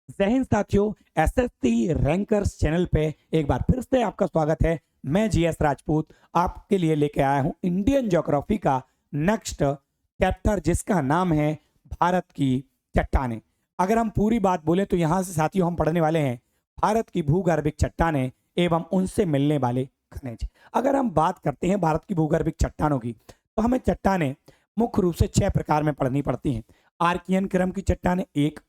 जय हिंद साथियों, SSC rankers channel पे एक बार फिर से आपका स्वागत है। मैं जीएस राजपूत आपके लिए लेके आया हूं इंडियन ज्योग्राफी का नेक्स्ट चैप्टर, जिसका नाम है भारत की चट्टानें। अगर हम पूरी बात बोले तो यहाँ से साथियों हम पढ़ने वाले हैं भारत की भूगर्भिक चट्टानें एवं उनसे मिलने वाले खनिज। अगर हम बात करते हैं भारत की भूगर्भिक चट्टानों की, तो हमें चट्टानें मुख्य रूप से 6 प्रकार में पढ़नी पड़ती हैं। आर्कियन क्रम की चट्टानें 1,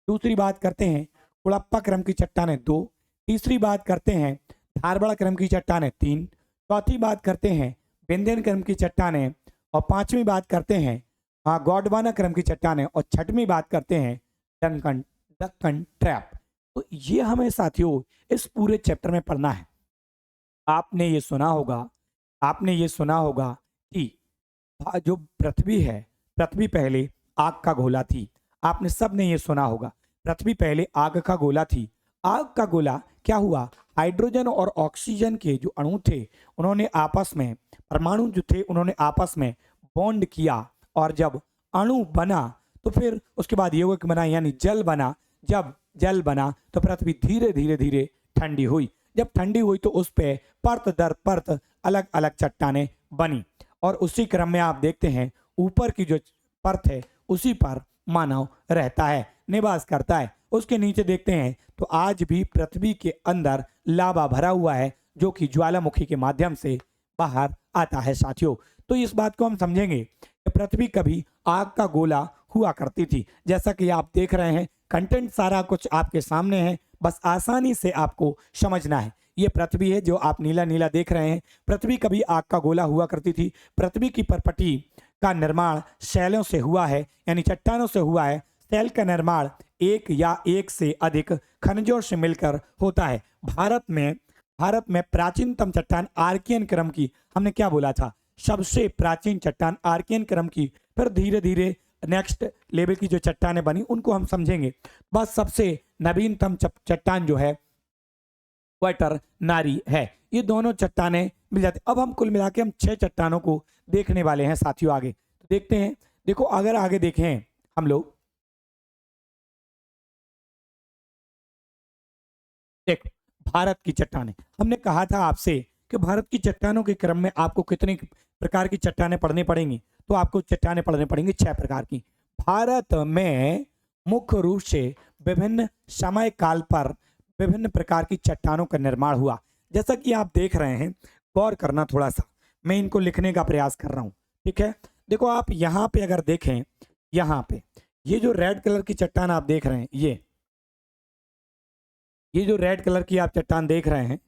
दूसरी बात करते हैं कुड़प्पा क्रम की चट्टानें 2, तीसरी बात करते हैं धारवाड़ क्रम की चट्टानें 3, चौथी बात करते हैं विंध्यन क्रम की चट्टानें, और पांचवी बात करते हैं गोंडवाना क्रम की चट्टानें, और छठवीं बात करते हैं डक्कन डक्कन ट्रैप। तो ये हमें साथियों इस पूरे चैप्टर में पढ़ना है। आपने ये सुना होगा कि जो पृथ्वी है, पृथ्वी पहले आग का गोला थी। आपने सबने ये सुना होगा, पृथ्वी पहले आग का गोला थी। आग का गोला क्या हुआ, हाइड्रोजन और ऑक्सीजन के जो अणु थे उन्होंने आपस में, परमाणु जो थे उन्होंने आपस में बॉन्ड किया, और जब अणु बना तो फिर उसके बाद यौगिक बना, यानी जल बना। जब जल बना तो पृथ्वी धीरे धीरे धीरे ठंडी हुई। जब ठंडी हुई तो उस पे परत दर परत अलग अलग चट्टानें बनी, और उसी क्रम में आप देखते हैं ऊपर की जो परत है उसी पर मानव रहता है, निवास करता है। उसके नीचे देखते हैं तो आज भी पृथ्वी के अंदर लावा भरा हुआ है, जो कि ज्वालामुखी के माध्यम से बाहर आता है साथियों। तो इस बात को हम समझेंगे कि पृथ्वी कभी आग का गोला हुआ करती थी। जैसा कि आप देख रहे हैं, कंटेंट सारा कुछ आपके सामने है, बस आसानी से आपको समझना है। ये पृथ्वी है जो आप नीला नीला देख रहे हैं। पृथ्वी कभी आग का गोला हुआ करती थी। पृथ्वी की परपटी का निर्माण शैलों से हुआ है, यानी चट्टानों से हुआ है। शैल का निर्माण एक या एक से अधिक खनिजों से मिलकर होता है। भारत में प्राचीनतम चट्टान आर्कियन क्रम की, हमने क्या बोला था, सबसे प्राचीन चट्टान आर्कियन क्रम की। फिर धीरे धीरे नेक्स्ट लेवल की जो चट्टानें बनी उनको हम समझेंगे। बस सबसे नवीनतम चट्टान जो है क्वेटर नारी है। ये दोनों चट्टानें मिल जाती। अब हम कुल मिला के हम 6 चट्टानों को देखने वाले हैं साथियों। आगे तो देखते हैं। देखो, अगर आगे देखें हम लोग, देखो भारत की चट्टानें, हमने कहा था आपसे कि भारत की चट्टानों के क्रम में आपको कितने प्रकार की चट्टानें पढ़नी पड़ेंगी। तो आपको चट्टानें पढ़नी पड़ेंगी 6 प्रकार की। भारत में मुख्य रूप से विभिन्न समय काल पर विभिन्न प्रकार की चट्टानों का निर्माण हुआ। जैसा कि आप देख रहे हैं, गौर करना थोड़ा सा, मैं इनको लिखने का प्रयास कर रहा हूं, ठीक है। देखो आप यहाँ पे अगर देखें, यहाँ पे ये जो रेड कलर की चट्टान आप देख रहे हैं, ये जो रेड कलर की आप चट्टान देख रहे हैं,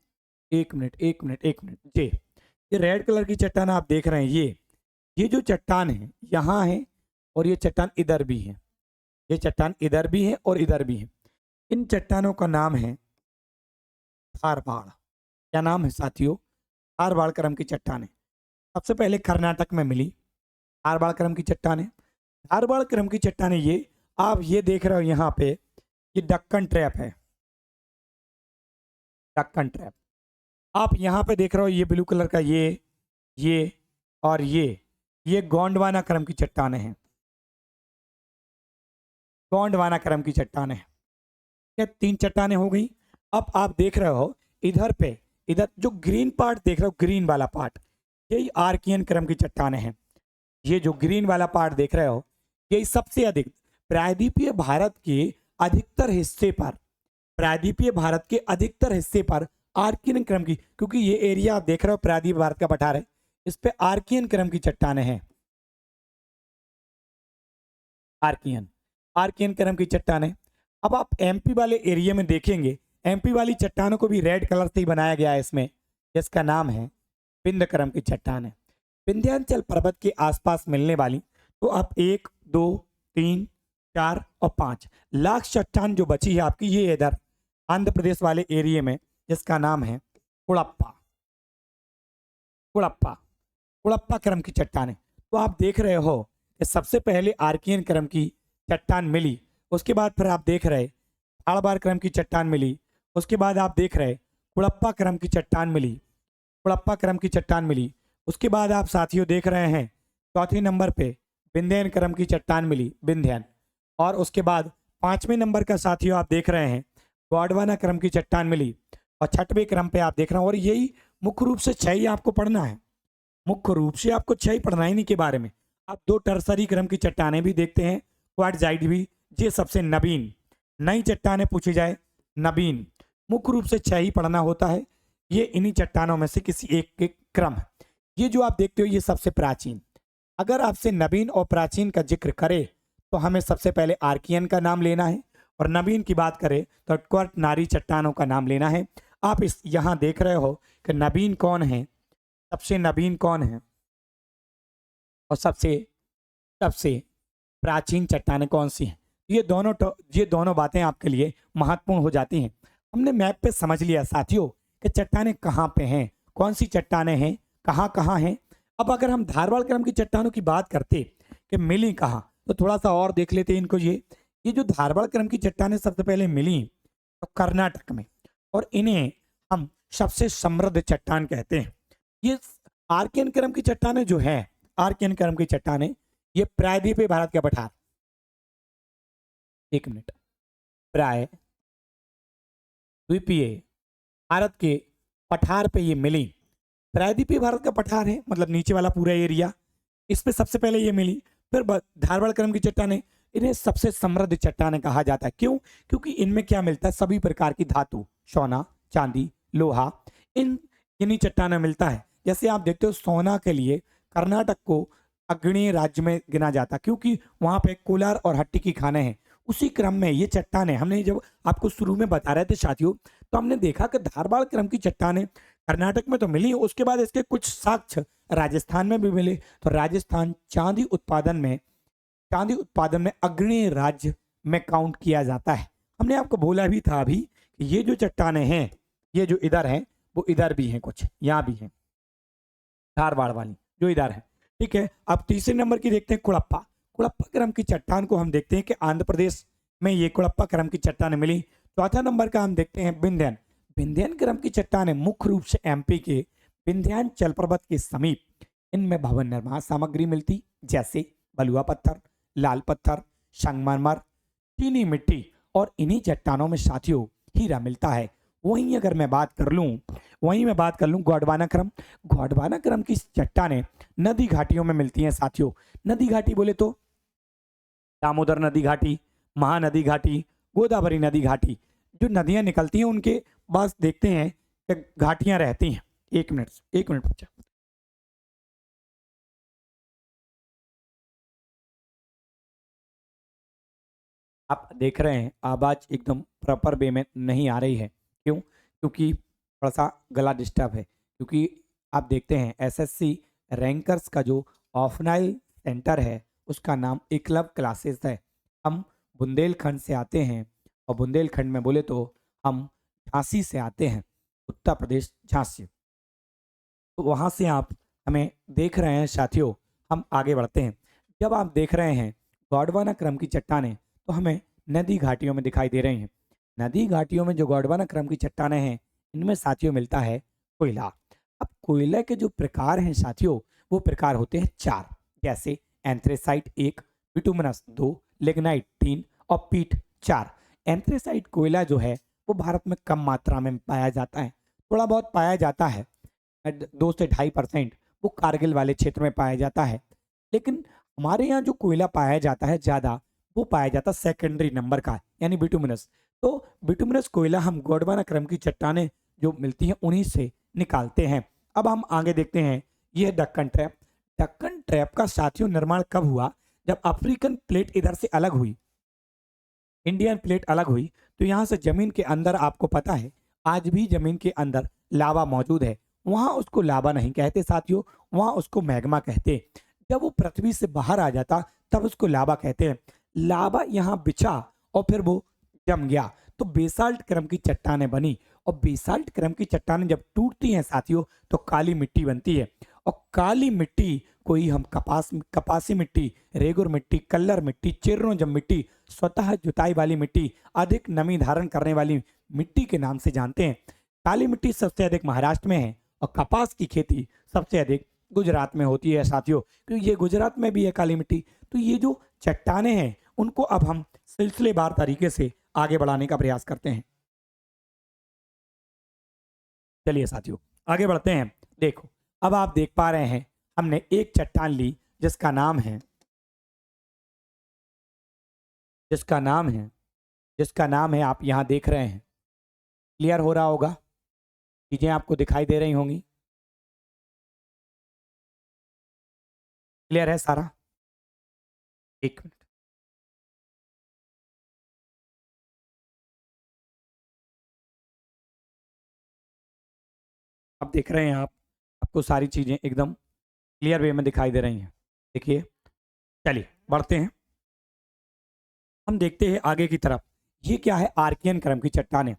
एक मिनट, ये रेड कलर की चट्टान आप देख रहे हैं, ये जो चट्टान है यहाँ है, और ये चट्टान इधर भी है। ये चट्टान इधर भी है और इधर भी है। इन चट्टानों का नाम है थारवाड़। क्या नाम है साथियों? थारवाड़ क्रम की चट्टानें। सबसे पहले कर्नाटक में मिली थारवाड़ क्रम की चट्टानें। थारवाड़ क्रम की चट्टानें ये आप ये देख रहे हो यहाँ पे, ये डक्कन ट्रैप है। डक्कन ट्रैप आप यहाँ पे देख रहे हो, ये ब्लू कलर का, ये और ये गोंडवाना क्रम की चट्टानें हैं। गोंडवाना क्रम की चट्टानें हैं। ये 3 चट्टानें हो गई। अब आप देख रहे हो इधर पे, इधर जो ग्रीन पार्ट देख रहे हो, ग्रीन वाला पार्ट, यही आर्कियन क्रम की चट्टानें हैं। ये जो ग्रीन वाला पार्ट देख रहे हो, यही सबसे अधिक प्रायद्वीपीय भारत के अधिकतर हिस्से पर, प्रायद्वीपीय भारत के अधिकतर हिस्से पर आर्कियन क्रम की, क्योंकि ये एरिया आप देख रहे हो प्रायद्वीप भारत का पठार है, इस पे आर्कियन क्रम की चट्टानें हैं। आर्कियन आर्कियन क्रम की चट्टानें। अब आप एमपी वाले एरिया में देखेंगे, एमपी वाली चट्टानों को भी रेड कलर से ही बनाया गया है इसमें, जिसका नाम है विंध्य क्रम की चट्टान है। विंध्याचल पर्वत के आसपास मिलने वाली, तो आप 1, 2, 3, 4 और 5 लाख चट्टान जो बची है आपकी, ये इधर आंध्र प्रदेश वाले एरिया में, जिसका नाम है कुड़प्पा। कुड़प्पा कुड़प्पा क्रम की चट्टानें। तो आप देख रहे हो कि सबसे पहले आर्कियन क्रम की चट्टान मिली, उसके बाद फिर आप देख रहे थारवाड़ क्रम की चट्टान मिली, उसके बाद आप देख रहे कुड़प्पा क्रम की चट्टान मिली, कुड़प्पा क्रम की चट्टान मिली। उसके बाद आप साथियों देख रहे हैं चौथे नंबर पे विंध्यन क्रम की चट्टान मिली, विंध्यन। और उसके बाद 5वें नंबर का साथियों आप देख रहे हैं गोंडवाना क्रम की चट्टान मिली, और 6वें क्रम पे आप देख रहे हैं। और यही मुख्य रूप से 6 ही आपको पढ़ना है, मुख्य रूप से आपको 6 ही पढ़ना है इन्हीं के बारे में। आप 2 टर्सरी क्रम की चट्टानें भी देखते हैं, क्वार्टजाइट भी, ये सबसे नवीन नई चट्टानें पूछी जाए, नवीन, मुख्य रूप से 6 ही पढ़ना होता है। ये इन्हीं चट्टानों में से किसी एक के क्रम है। ये जो आप देखते हो ये सबसे प्राचीन। अगर आपसे नवीन और प्राचीन का जिक्र करे तो हमें सबसे पहले आर्कियन का नाम लेना है, और नवीन की बात करें तो क्वार्टनारी चट्टानों का नाम लेना है। आप इस यहाँ देख रहे हो कि नवीन कौन है, सबसे नवीन कौन है, और सबसे सबसे प्राचीन चट्टानें कौन सी हैं। ये दोनों बातें आपके लिए महत्वपूर्ण हो जाती हैं। हमने मैप पे समझ लिया साथियों कि चट्टानें कहाँ पे हैं, कौन सी चट्टानें हैं, कहाँ कहाँ हैं। अब अगर हम धारवाड़ क्रम की चट्टानों की बात करते कि मिली कहाँ, तो थोड़ा सा और देख लेते हैं इनको। ये जो धारवाड़ क्रम की चट्टानें सबसे पहले मिली तो कर्नाटक में, और इन्हें हम सबसे समृद्ध चट्टान कहते हैं। ये आर्कियन क्रम की चट्टानें जो है, आर्कियन क्रम की चट्टानें, ये प्रायद्वीपीय भारत का पठार, एक मिनट, प्रायद्वीपीय भारत के पठार पे ये मिली। प्रायद्वीपीय भारत का पठार है मतलब नीचे वाला पूरा एरिया, इस पे सबसे पहले ये मिली। फिर धारवाड़ क्रम की चट्टानें, इन्हें सबसे समृद्ध चट्टानें कहा जाता है। क्यों? क्योंकि इनमें क्या मिलता है, सभी प्रकार की धातु, सोना, चांदी, लोहा, इन्हीं चट्टानों में मिलता है। जैसे आप देखते हो सोना के लिए कर्नाटक को अग्रणीय राज्य में गिना जाता है, क्योंकि वहां पे कोलार और हट्टी की खाने हैं। उसी क्रम में ये चट्टानें, हमने जब आपको शुरू में बता रहे थे साथियों, तो हमने देखा कि धारवाड़ क्रम की चट्टानें कर्नाटक में तो मिली, उसके बाद इसके कुछ साक्ष्य राजस्थान में भी मिले। तो राजस्थान चांदी उत्पादन में अग्रणीय राज्य में काउंट किया जाता है। हमने आपको बोला भी था अभी कि ये जो चट्टानें हैं, ये जो इधर हैं वो इधर भी हैं, कुछ यहाँ भी हैं, धारवाड़ वाली जो इधर है। ठीक है, अब तीसरे नंबर की देखते हैं कुड़प्पा। कुड़प्पा क्रम की चट्टान को हम देखते हैं कि आंध्र प्रदेश में ये कुड़प्पा क्रम की चट्टान मिली। चौथा नंबर का हम देखते हैं विंध्यन। विंध्यन क्रम की चट्टानें मुख्य रूप से एमपी के विंध्याचल पर्वत के समीप, इनमें भवन निर्माण सामग्री मिलती, जैसे बलुआ पत्थर, लाल पत्थर, संगमरमर, चीनी मिट्टी, और इन्हीं चट्टानों में साथियों हीरा मिलता है। वहीं अगर मैं बात कर लूं गोंडवाना क्रम की चट्टानें नदी घाटियों में मिलती हैं साथियों। नदी घाटी बोले तो दामोदर नदी घाटी, महानदी घाटी, गोदावरी नदी घाटी, जो नदियां निकलती हैं उनके पास देखते हैं कि घाटियां रहती हैं। एक मिनट बच्चा। आप देख रहे हैं आवाज एकदम प्रॉपर वे में नहीं आ रही है। क्यों? क्योंकि थोड़ा सा गला डिस्टर्ब है। क्योंकि आप देखते हैं एसएससी रैंकर्स का जो ऑफलाइन सेंटर है उसका नाम एकलव क्लासेस है। हम बुंदेलखंड से आते हैं, और बुंदेलखंड में बोले तो हम झांसी से आते हैं, उत्तर प्रदेश झांसी। तो वहाँ से आप हमें देख रहे हैं साथियों। हम आगे बढ़ते हैं। जब आप देख रहे हैं गोंडवाना क्रम की चट्टानें, तो हमें नदी घाटियों में दिखाई दे रही हैं। नदी घाटियों में जो गोंडवाना क्रम की चट्टानें हैं, इनमें साथियों मिलता है कोयला। अब कोयला के जो प्रकार हैं साथियों, वो प्रकार होते हैं 4, जैसे एंथ्रेसाइट 1, बिटुमिनस 2, लिग्नाइट 3 और पीट 4। एंथ्रेसाइट कोयला जो है वो भारत में कम मात्रा में पाया जाता है, थोड़ा बहुत पाया जाता है, 2 से 2.5% वो कारगिल वाले क्षेत्र में पाया जाता है। लेकिन हमारे यहाँ जो कोयला पाया जाता है ज़्यादा, वो पाया जाता है सेकेंडरी नंबर का, यानी बिटुमिनस। तो बिटुमिनस कोयला हम गोंडवाना क्रम की चट्टानें जो मिलती हैं उन्हीं से निकालते हैं। अब हम आगे देखते हैं, ये है डक्कन ट्रैप। डक्कन ट्रैप का साथियों निर्माण कब हुआ? जब अफ्रीकन प्लेट इधर से अलग हुई, इंडियन प्लेट अलग हुई, तो यहाँ से जमीन के अंदर, आपको पता है आज भी जमीन के अंदर लावा मौजूद है। वहां उसको लावा नहीं कहते साथियों, वहां उसको मैग्मा कहते। जब वो पृथ्वी से बाहर आ जाता तब उसको लावा कहते हैं। लावा यहाँ बिछा और फिर वो जम गया, तो बेसाल्ट क्रम की चट्टानें बनी। और बेसाल्ट क्रम की चट्टानें जब टूटती हैं साथियों, तो काली मिट्टी बनती है। और काली मिट्टी को ही हम कपासी मिट्टी, रेगुर मिट्टी, कल्लर मिट्टी, चिर्रोंजम मिट्टी, स्वतः जुताई वाली मिट्टी, अधिक नमी धारण करने वाली मिट्टी के नाम से जानते हैं। काली मिट्टी सबसे अधिक महाराष्ट्र में है, और कपास की खेती सबसे अधिक गुजरात में होती है साथियों, क्योंकि ये गुजरात में भी है काली मिट्टी। तो ये जो चट्टानें हैं उनको अब हम सिलसिलेवार तरीके से आगे बढ़ाने का प्रयास करते हैं। चलिए साथियों आगे बढ़ते हैं। देखो अब आप देख पा रहे हैं हमने एक चट्टान ली जिसका नाम है आप यहां देख रहे हैं। क्लियर हो रहा होगा, चीजें आपको दिखाई दे रही होंगी। क्लियर है सारा? एक मिनट। अब देख रहे हैं आप, आपको सारी चीजें एकदम क्लियर वे में दिखाई दे रही हैं। देखिए चलिए बढ़ते हैं, हम देखते हैं आगे की तरफ। ये क्या है? आर्कियन क्रम की चट्टानें।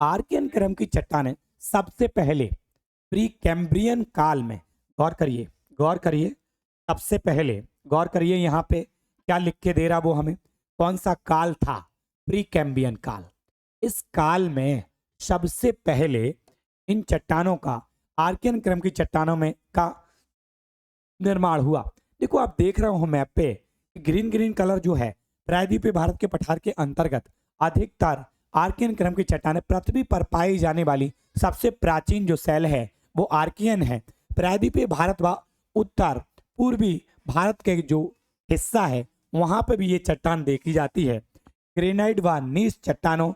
आर्कियन क्रम की चट्टानें सबसे पहले प्री कैम्ब्रियन काल में, गौर करिए गौर करिए, सबसे पहले गौर करिए यहाँ पे क्या लिख के दे रहा वो हमें, कौन सा काल था? प्री कैम्ब्रियन काल। इस काल में सबसे पहले इन चट्टानों का, आर्कियन क्रम की चट्टानों में का निर्माण हुआ। देखो आप देख रहे हो मैप पे ग्रीन ग्रीन कलर जो है, प्रायद्वीपीय भारत के पठार के अंतर्गत अधिकतर आर्कियन क्रम की चट्टानें पृथ्वी पर पाई जाने वाली सबसे प्राचीन जो सेल है वो आर्कियन है। प्रायद्वीपीय भारत व उत्तर पूर्वी भारत के जो हिस्सा है वहां पर भी ये चट्टान देखी जाती है। ग्रेनाइट व नीस चट्टानों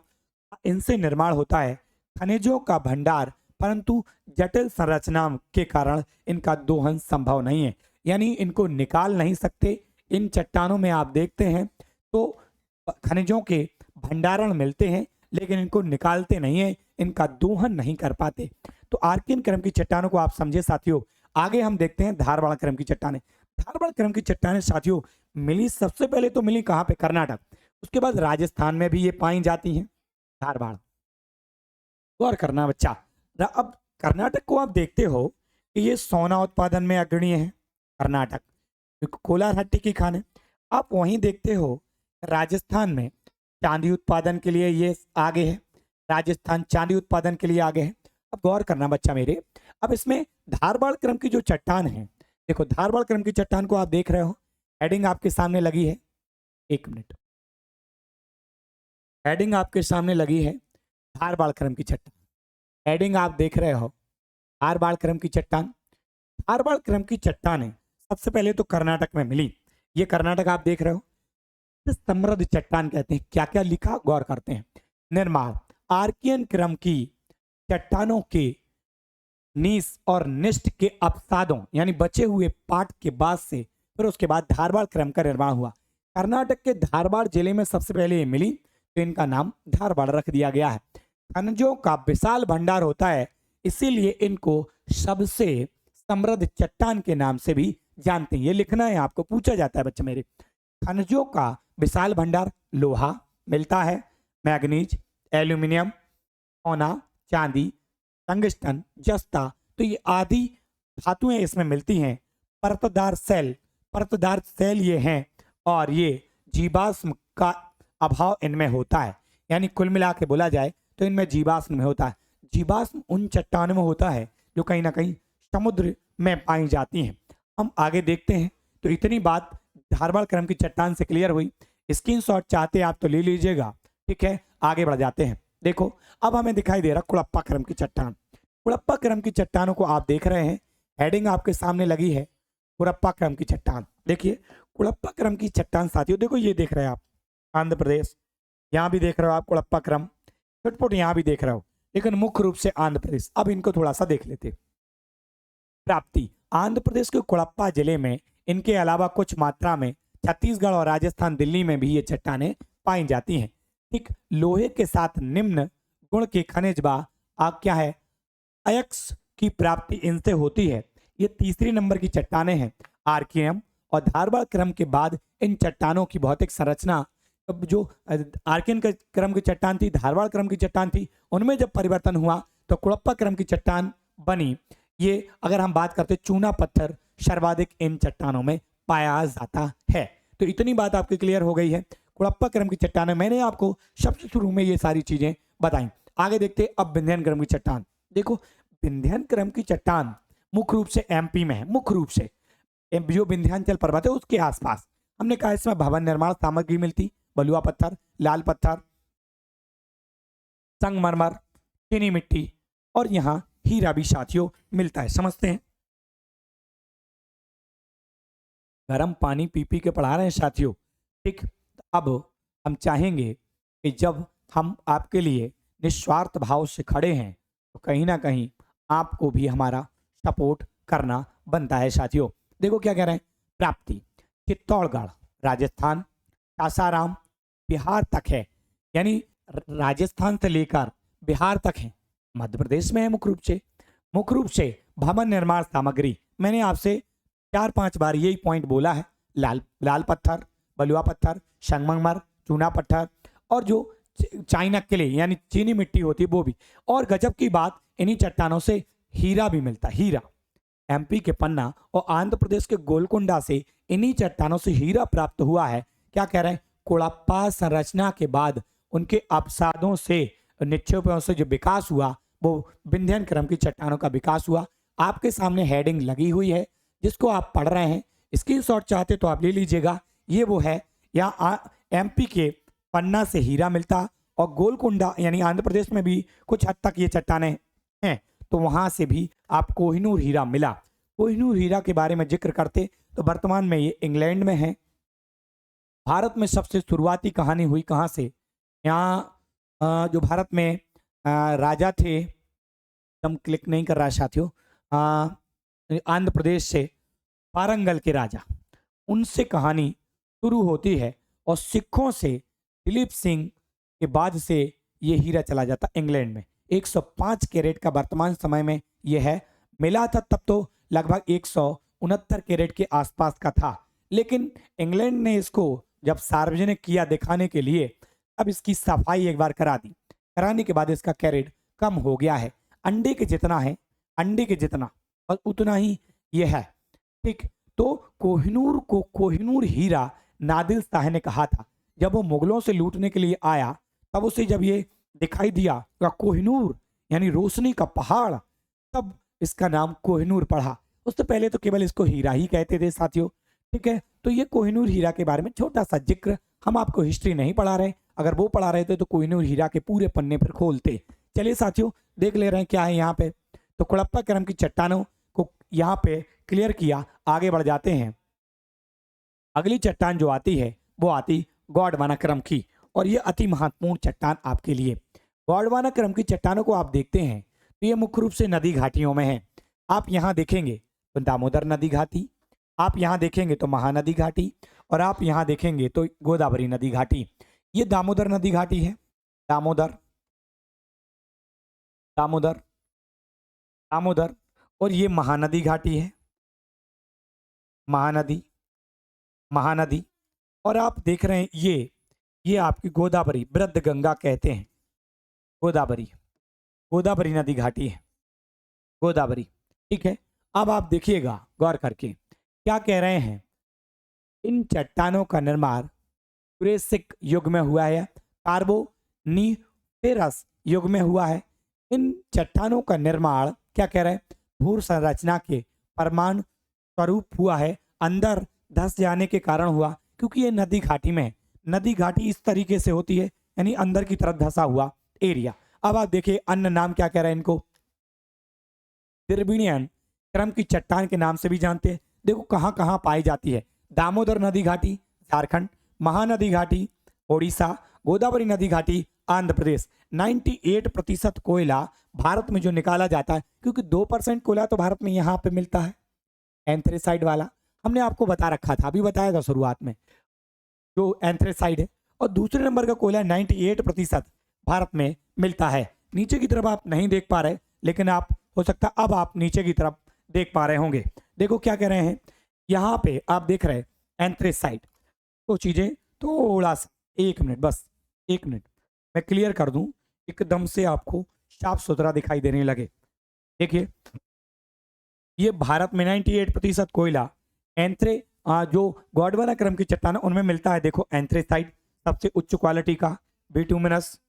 इनसे निर्माण होता है। खनिजों का भंडार, परंतु जटिल संरचना के कारण इनका दोहन संभव नहीं है, यानी इनको निकाल नहीं सकते। इन चट्टानों में आप देखते हैं तो खनिजों के भंडारण मिलते हैं लेकिन इनको निकालते नहीं है, इनका दोहन नहीं कर पाते। तो आर्कियन क्रम की चट्टानों को आप समझे साथियों। आगे हम देखते हैं धारवाड़ क्रम की चट्टानें। धारवाड़ क्रम की चट्टानें साथियों मिली सबसे पहले तो मिली कहाँ पे? कर्नाटक। उसके बाद राजस्थान में भी ये पाई जाती हैं धारवाड़। गौर करना बच्चा। अब कर्नाटक को आप देखते हो कि ये सोना उत्पादन में अग्रणी है कर्नाटक, क्योंकि कोलार हट्टी की खान है। आप वहीं देखते हो राजस्थान में चांदी उत्पादन के लिए ये आगे है, राजस्थान चांदी उत्पादन के लिए आगे है। अब गौर करना बच्चा मेरे, अब इसमें धारवाड़ क्रम की जो चट्टान है, देखो धारवाड़ क्रम की चट्टान को आप देख रहे हो, हेडिंग आपके सामने लगी है, एक मिनट, हेडिंग आपके सामने लगी है धारवाड़ क्रम की चट्टान। हेडिंग आप देख रहे हो धारवाड़ क्रम की चट्टान। धारवाड़ क्रम की चट्टानें सबसे पहले तो कर्नाटक में मिली। ये कर्नाटक आप देख रहे हो, समृद्ध चट्टान कहते हैं। क्या क्या लिखा, गौर करते हैं। निर्माण आर्कियन क्रम की चट्टानों के नीस और निष्ठ के अपसादों यानी बचे हुए पार्ट के बाद से फिर उसके बाद धारवाड़ क्रम का निर्माण हुआ। कर्नाटक के धारवाड़ जिले में सबसे पहले ये मिली तो इनका नाम धारवाड़ रख दिया गया है। खनिजों का विशाल भंडार होता है, इसीलिए इनको सबसे समृद्ध चट्टान के नाम से भी जानते हैं। ये लिखना है आपको, पूछा जाता है बच्चे मेरे। खनिजों का विशाल भंडार, लोहा मिलता है, मैग्नीज, एल्यूमिनियम, सोना, चांदी, टंगस्टन, जस्ता, तो ये आदि धातुएं इसमें मिलती हैं। परतदार सेल ये हैं और ये जीवाश्म का अभाव इनमें होता है, यानी कुल मिला के बोला जाए तो इनमें जीवाश्म में होता है। जीवाश्म उन चट्टानों में होता है जो कहीं ना कहीं समुद्र में पाई जाती हैं। हम आगे देखते हैं। तो इतनी बात धारवाड़ क्रम की चट्टान से क्लियर हुई। स्क्रीनशॉट चाहते आप तो ले लीजिएगा, ठीक है। आगे बढ़ जाते हैं। देखो अब हमें दिखाई दे रहा कुड़प्पा क्रम की चट्टान। कुड़प्पा क्रम की चट्टानों को आप देख रहे हैं, हेडिंग आपके सामने लगी है कुड़प्पा क्रम की चट्टान। देखिए कुड़प्पा क्रम की चट्टान साथियों, देखो ये देख रहे हैं आप आंध्र प्रदेश, यहाँ भी देख रहे हो आप कुड़प्पा क्रम, छुटपुट यहाँ भी देख रहे हो, लेकिन मुख्य रूप से आंध्र प्रदेश। अब इनको थोड़ा सा देख लेते। प्राप्ति आंध्र प्रदेश के कुड़प्पा जिले में, इनके अलावा कुछ मात्रा में छत्तीसगढ़ और राजस्थान, दिल्ली में भी ये चट्टानें पाई जाती हैं। ठीक लोहे के साथ निम्न गुण के खनिज क्या है, अयस्क की प्राप्ति इनसे होती है। ये तीसरी नंबर की चट्टानें हैं। आर्कियम और धारवाड़ क्रम के बाद इन चट्टानों की भौतिक संरचना, जो आर्कियन क्रम की चट्टान थी, धारवाड़ क्रम की चट्टान थी, उनमें जब परिवर्तन हुआ तो कुड़प्पा क्रम की चट्टान बनी। ये अगर हम बात करते, चूना पत्थर सर्वाधिक इन चट्टानों में पाया जाता है। तो इतनी बात आपकी क्लियर हो गई है। कुड़प्पा क्रम की चट्टानें मैंने आपको सबसे शुरू में ये सारी चीजें बताई। आगे देखते अब विंध्यन क्रम की चट्टान। देखो विंध्यन क्रम की चट्टान मुख्य रूप से एमपी में है, मुख्य रूप से जो विंध्याचल पर्वत है उसके आसपास। हमने कहा इसमें भवन निर्माण सामग्री मिलती, बलुआ पत्थर, लाल पत्थर, संगमरमर, चीनी मिट्टी और यहाँ हीरा भी साथियों मिलता है। समझते हैं। गर्म पानी पी पी के पढ़ा रहे हैं साथियों, ठीक। अब हम चाहेंगे कि जब हम आपके लिए निस्वार्थ भाव से खड़े हैं तो कहीं ना कहीं आपको भी हमारा सपोर्ट करना बनता है साथियों। देखो क्या कह रहे हैं। प्राप्ति चित्तौड़गढ़ राजस्थान, सासाराम बिहार तक है, यानी राजस्थान से लेकर बिहार तक है, मध्य प्रदेश में है मुख्य रूप से भवन निर्माण सामग्री। मैंने आपसे 4-5 बार यही पॉइंट बोला है। लाल पत्थर, बलुआ पत्थर, संगमरमर, चूना पत्थर और जो चाइना के लिए यानी चीनी मिट्टी होती है वो भी। और गजब की बात, इन्हीं चट्टानों से हीरा भी मिलता है। हीरा एमपी के पन्ना और आंध्र प्रदेश के गोलकुंडा से इन्हीं चट्टानों से हीरा प्राप्त हुआ है। क्या कह रहे हैं। कोड़प्पा संरचना के बाद उनके अवसादों से, निक्षेपों से जो विकास हुआ वो विंध्यन क्रम की चट्टानों का विकास हुआ। आपके सामने हेडिंग लगी हुई है जिसको आप पढ़ रहे हैं, स्क्रीनशॉट चाहते तो आप ले लीजिएगा। ये वो है, यहाँ एमपी के पन्ना से हीरा मिलता और गोलकुंडा यानी आंध्र प्रदेश में भी कुछ हद तक ये चट्टानें हैं, तो वहां से भी आप कोहिनूर हीरा मिला। कोहिनूर हीरा के बारे में जिक्र करते तो वर्तमान में ये इंग्लैंड में है। भारत में सबसे शुरुआती कहानी हुई कहाँ से। यहाँ जो भारत में राजा थे, एकदम क्लिक नहीं कर रहा है साथियों, आंध्र प्रदेश से वारंगल के राजा, उनसे कहानी शुरू होती है और सिखों से दिलीप सिंह के बाद से ये हीरा चला जाता इंग्लैंड में। 105 कैरेट का वर्तमान समय में ये है। मिला था तब तो लगभग 169 कैरेट के आसपास का था, लेकिन इंग्लैंड ने इसको जब सार्वजनिक किया दिखाने के लिए, अब इसकी सफाई एक बार करा दी। कराने के बाद इसका कैरेट कम हो गया है, अंडे के जितना है, अंडे के जितना और उतना ही ये है, ठीक। तो कोहिनूर को कोहिनूर हीरा नादिर शाह ने कहा था। जब वो मुगलों से लूटने के लिए आया तब उसे जब ये दिखाई दिया कोहिनूर यानी रोशनी का पहाड़, तब इसका नाम कोहिनूर पड़ा। उससे पहले तो केवल इसको हीरा ही कहते थे साथियों, ठीक है। तो ये कोहिनूर हीरा के बारे में छोटा सा जिक्र, हम आपको हिस्ट्री नहीं पढ़ा रहे, अगर वो पढ़ा रहे थे तो कोहिनूर हीरा के पूरे पन्ने पर खोलते। चलिए साथियों देख ले रहे हैं क्या है यहाँ पे। तो कोड़प्पा क्रम की चट्टानों को यहाँ पे क्लियर किया, आगे बढ़ जाते हैं। अगली चट्टान जो आती है वो आती गोंडवाना क्रम की, और ये अति महत्वपूर्ण चट्टान आपके लिए। गोंडवाना क्रम की चट्टानों को आप देखते हैं तो ये मुख्य रूप से नदी घाटियों में है। आप यहाँ देखेंगे तो दामोदर नदी घाटी, आप यहाँ देखेंगे तो महानदी घाटी, और आप यहाँ देखेंगे तो गोदावरी नदी घाटी। ये दामोदर नदी घाटी है, दामोदर दामोदर दामोदर, और ये महानदी घाटी है, महानदी महानदी, और आप देख रहे हैं ये आपकी गोदावरी, वृद्ध गंगा कहते हैं, गोदावरी गोदावरी नदी घाटी है, गोदावरी, ठीक है। अब आप देखिएगा गौर करके क्या कह रहे हैं। इन चट्टानों का निर्माण क्रेसिक युग में हुआ है, कार्बोनिफेरस युग में हुआ है। इन चट्टानों का निर्माण क्या कह रहे हैं, भू संरचना के परमाणु स्वरूप हुआ है, अंदर धंस जाने के कारण हुआ, क्योंकि ये नदी घाटी में है। नदी घाटी इस तरीके से होती है, यानी अंदर की तरफ धंसा हुआ एरिया। अब आप देखिए अन्य नाम क्या कह रहे हैं इनको, द्रविड़ियन क्रम की चट्टान के नाम से भी जानते हैं। देखो कहाँ कहाँ पाई जाती है। दामोदर नदी घाटी झारखंड, महानदी घाटी ओडिशा, गोदावरी नदी घाटी आंध्र प्रदेश। 98% कोयला भारत में जो निकाला जाता है, क्योंकि 2% कोयला तो भारत में यहाँ पे मिलता है, एंथ्रेसाइड वाला हमने आपको बता रखा था, अभी बताया था शुरुआत में, जो एंथ्रेसाइड है। और दूसरे नंबर का कोयला 98% भारत में मिलता है। नीचे की तरफ आप नहीं देख पा रहे, लेकिन आप हो सकता है अब आप नीचे की तरफ देख पा रहे होंगे। देखो क्या कह रहे हैं, यहाँ पे आप देख रहे हैं एंथ्रेसाइड। तो चीजें थोड़ा सा 1 मिनट, बस 1 मिनट मैं क्लियर कर दूं, एकदम से आपको साफ सुथरा दिखाई देने लगे। देखिए ये भारत में 98% कोयला जो गोंडवाना क्रम की चट्टान उनमें मिलता है। देखो एंथ्रेसाइड सबसे उच्च क्वालिटी का, बिटुमिनस,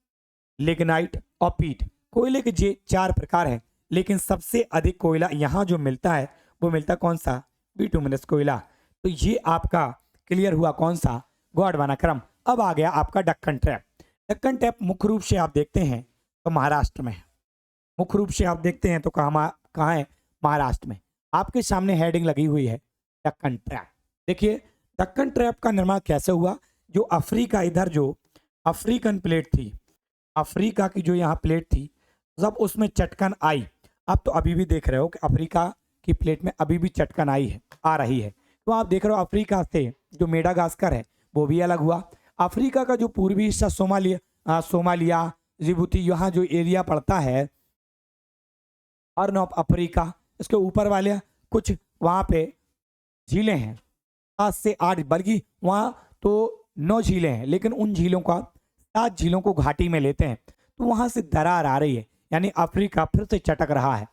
लिग्नाइट और पीट। कोयले के ये 4 प्रकार हैं, लेकिन सबसे अधिक कोयला यहाँ जो मिलता है वो मिलता कौन सा, बिटुमिनस कोयला। तो ये आपका क्लियर हुआ कौन सा, गोंडवाना क्रम। अब आ गया आपका दक्कन ट्रैप। दक्कन ट्रैप मुख्य रूप से आप देखते हैं तो महाराष्ट्र में है। मुख्य रूप से आप देखते हैं तो कहाँ है, महाराष्ट्र में। आपके सामने हेडिंग लगी हुई है दक्कन ट्रैप। देखिए दक्कन ट्रैप का निर्माण कैसे हुआ। जो अफ्रीका, इधर जो अफ्रीकन प्लेट थी, अफ्रीका की जो यहाँ प्लेट थी, जब उसमें चटकन आई, आप तो अभी भी देख रहे हो कि अफ्रीका की प्लेट में अभी भी चटकन आई है, आ रही है। तो आप देख रहे हो अफ्रीका से जो मेडागास्कर है वो भी अलग हुआ। अफ्रीका का जो पूर्वी हिस्सा सोमालिया, जिबूती, यहाँ जो एरिया पड़ता है, हॉर्न ऑफ अफ्रीका, इसके ऊपर वाले कुछ वहाँ पे झीलें हैं, 7 से 8, बल्कि वहाँ तो 9 झीलें हैं, लेकिन उन झीलों का 7 झीलों को घाटी में लेते हैं, तो वहाँ से दरार आ रही है, यानी अफ्रीका फिर से चटक रहा है।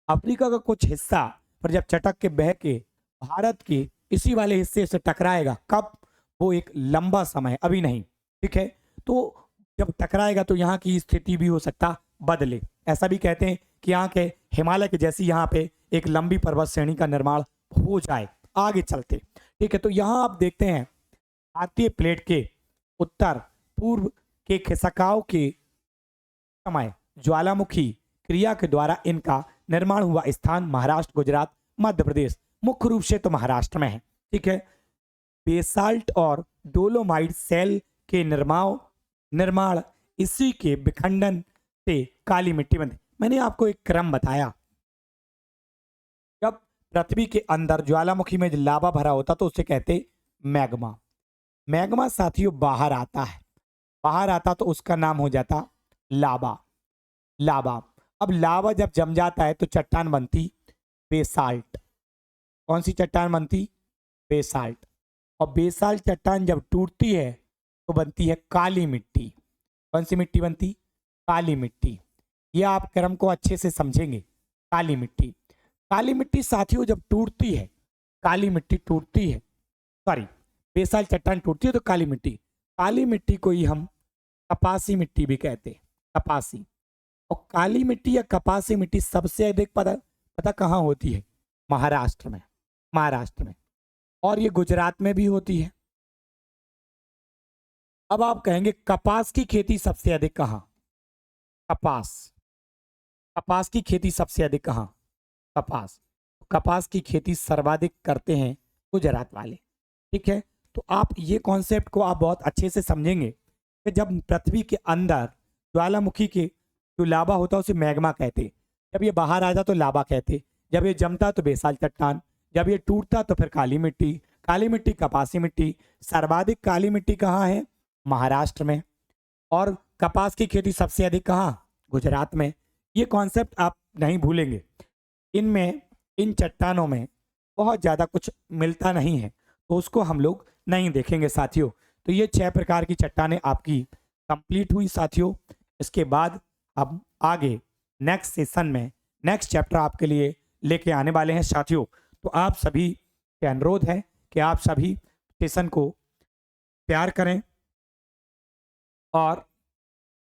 अफ्रीका का कुछ हिस्सा पर जब चटक के बह के भारत के इसी वाले हिस्से से टकराएगा, कब, वो एक लंबा समय, अभी नहीं, ठीक है। तो जब टकराएगा तो यहाँ की स्थिति भी हो सकता बदले। ऐसा भी कहते हैं कि यहाँ के हिमालय के जैसी यहाँ पे एक लंबी पर्वत श्रेणी का निर्माण हो जाए आगे चलते, ठीक है। तो यहाँ आप देखते हैं भारतीय प्लेट के उत्तर पूर्व के खिसकाव के समय ज्वालामुखी क्रिया के द्वारा इनका निर्माण हुआ स्थान महाराष्ट्र, गुजरात, मध्य प्रदेश, मुख्य रूप से तो महाराष्ट्र में है, ठीक है। बेसाल्ट और डोलोमाइट सेल के निर्माण इसी के विखंडन से काली मिट्टी बनती। मैंने आपको एक क्रम बताया, जब पृथ्वी के अंदर ज्वालामुखी में लावा भरा होता तो उसे कहते मैग्मा। मैग्मा साथियों बाहर आता है, बाहर आता तो उसका नाम हो जाता लावा। लावा, अब लावा जब जम जाता है तो चट्टान बनती बेसाल्ट। कौन सी चट्टान बनती, बेसाल्ट। और बेसाल्ट चट्टान जब टूटती है तो बनती है काली मिट्टी। कौन सी मिट्टी बनती, काली मिट्टी। ये आप क्रम को अच्छे से समझेंगे, काली मिट्टी। काली मिट्टी साथियों जब टूटती है, काली मिट्टी टूटती है, सॉरी, बेसाल्ट चट्टान टूटती है तो काली मिट्टी को ही हम कपासी मिट्टी भी कहते हैं, कपासी। और काली मिट्टी या कपासी मिट्टी सबसे अधिक पता कहाँ होती है, महाराष्ट्र में, महाराष्ट्र में, और ये गुजरात में भी होती है। अब आप कहेंगे कपास की खेती सबसे अधिक कहाँ, कपास की खेती सबसे अधिक कहाँ, कपास की खेती सर्वाधिक करते हैं गुजरात वाले, ठीक है। तो आप ये कॉन्सेप्ट को आप बहुत अच्छे से समझेंगे कि जब पृथ्वी के अंदर ज्वालामुखी के जो लावा होता है उसे मैग्मा कहते, जब ये बाहर आता तो लावा कहते, जब ये जमता तो बेसाल्ट चट्टान, जब ये टूटता तो फिर काली मिट्टी, कपासी मिट्टी। सर्वाधिक काली मिट्टी कहाँ है, महाराष्ट्र में, और कपास की खेती सबसे अधिक कहाँ, गुजरात में। ये कॉन्सेप्ट आप नहीं भूलेंगे। इनमें, इन चट्टानों में बहुत ज़्यादा कुछ मिलता नहीं है, तो उसको हम लोग नहीं देखेंगे साथियों। तो ये 6 प्रकार की चट्टानें आपकी कंप्लीट हुई साथियों। इसके बाद अब आगे नेक्स्ट सेशन में नेक्स्ट चैप्टर आपके लिए लेके आने वाले हैं साथियों। तो आप सभी से अनुरोध है कि आप सभी सेशन को प्यार करें, और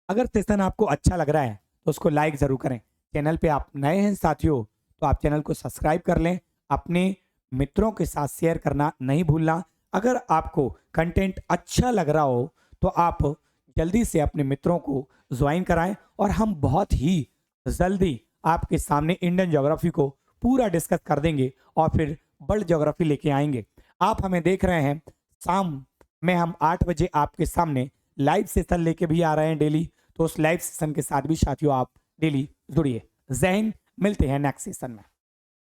अगर सेशन आपको अच्छा लग रहा है तो उसको लाइक ज़रूर करें। चैनल पे आप नए हैं साथियों तो आप चैनल को सब्सक्राइब कर लें, अपने मित्रों के साथ शेयर करना नहीं भूलना। अगर आपको कंटेंट अच्छा लग रहा हो तो आप जल्दी से अपने मित्रों को ज्वाइन कराएं, और हम बहुत ही जल्दी आपके सामने इंडियन ज्योग्राफी को पूरा डिस्कस कर देंगे और फिर वर्ल्ड ज्योग्राफी लेके आएंगे। आप हमें देख रहे हैं, शाम में हम 8 बजे आपके सामने लाइव सेशन लेके भी आ रहे हैं डेली, तो उस लाइव सेशन के साथ भी साथियों आप डेली जुड़िए। जय हिंद, मिलते हैं नेक्स्ट सेशन में।